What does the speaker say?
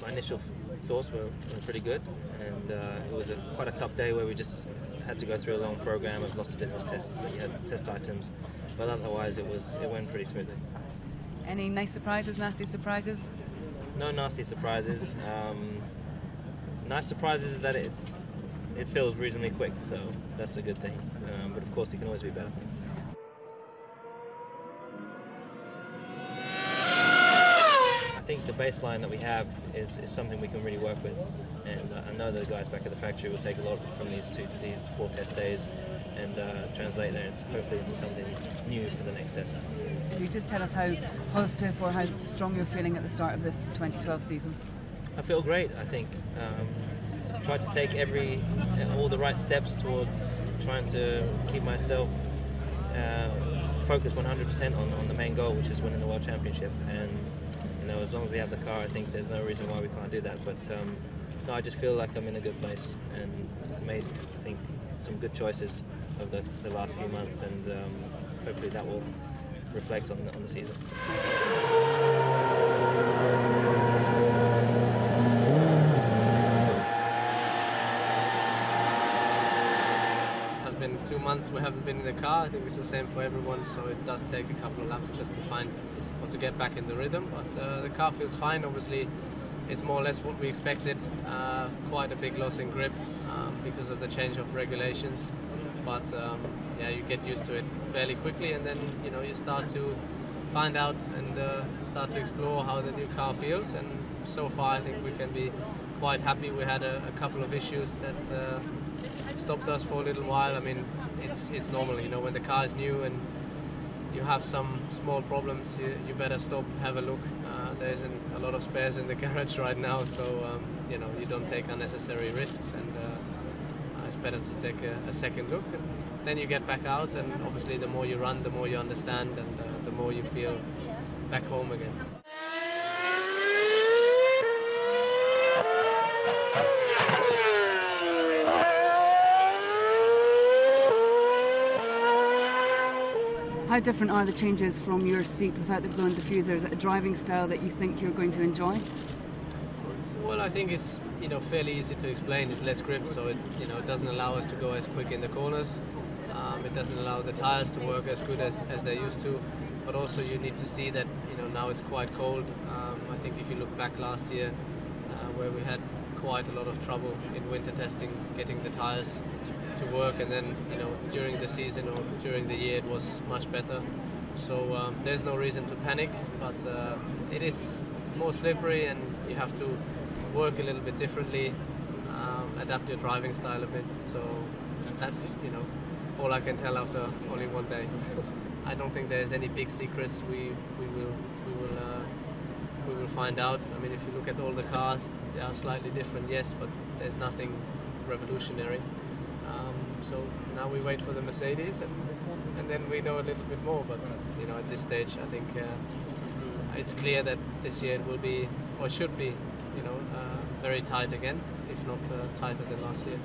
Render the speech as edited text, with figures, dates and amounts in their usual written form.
my initial thoughts were pretty good, and it was quite a tough day where we just had to go through a long program of lots of different tests. So you had test items, but otherwise it went pretty smoothly. Any nice surprises, nasty surprises? No nasty surprises. Nice surprises is that it feels reasonably quick, so that's a good thing. But of course, it can always be better. I think the baseline that we have is something we can really work with, and I know that the guys back at the factory will take a lot from these 4 test days and translate that hopefully into something new for the next test. Can you just tell us how positive or how strong you're feeling at the start of this 2012 season? I feel great. I think tried to take all the right steps towards trying to keep myself focused 100% on the main goal, which is winning the World Championship. And as long as we have the car, I think there's no reason why we can't do that. But no, I just feel like I'm in a good place and made, I think, some good choices over the last few months, and hopefully that will reflect on the season. It's been 2 months we haven't been in the car. I think it's the same for everyone, so it does take a couple of laps just to find or to get back in the rhythm, but the car feels fine. Obviously it's more or less what we expected, quite a big loss in grip because of the change of regulations, but yeah, you get used to it fairly quickly, and then you start to find out and start to explore how the new car feels, and so far I think we can be quite happy. We had a couple of issues that stopped us for a little while. I mean, it's normal, when the car is new and you have some small problems, you better stop, have a look. There isn't a lot of spares in the garage right now, so you don't take unnecessary risks, and it's better to take a second look, and then you get back out, and obviously the more you run, the more you understand, and the more you feel back home again. How different are the changes from your seat without the blown diffuser? Is it a driving style that you think you're going to enjoy? Well, I think it's fairly easy to explain. It's less grip, so it doesn't allow us to go as quick in the corners. It doesn't allow the tires to work as good as they used to. But also you need to see that now it's quite cold. I think if you look back last year, where we had quite a lot of trouble in winter testing, getting the tires to work, and then during the season or during the year it was much better. So there's no reason to panic, but it is more slippery, and you have to work a little bit differently, adapt your driving style a bit. So that's all I can tell after only one day. I don't think there's any big secrets. We will find out. I mean, if you look at all the cars, they are slightly different, yes, but there's nothing revolutionary. So now we wait for the Mercedes, and then we know a little bit more. But at this stage, I think it's clear that this year it will be, or should be, very tight again, if not tighter than last year.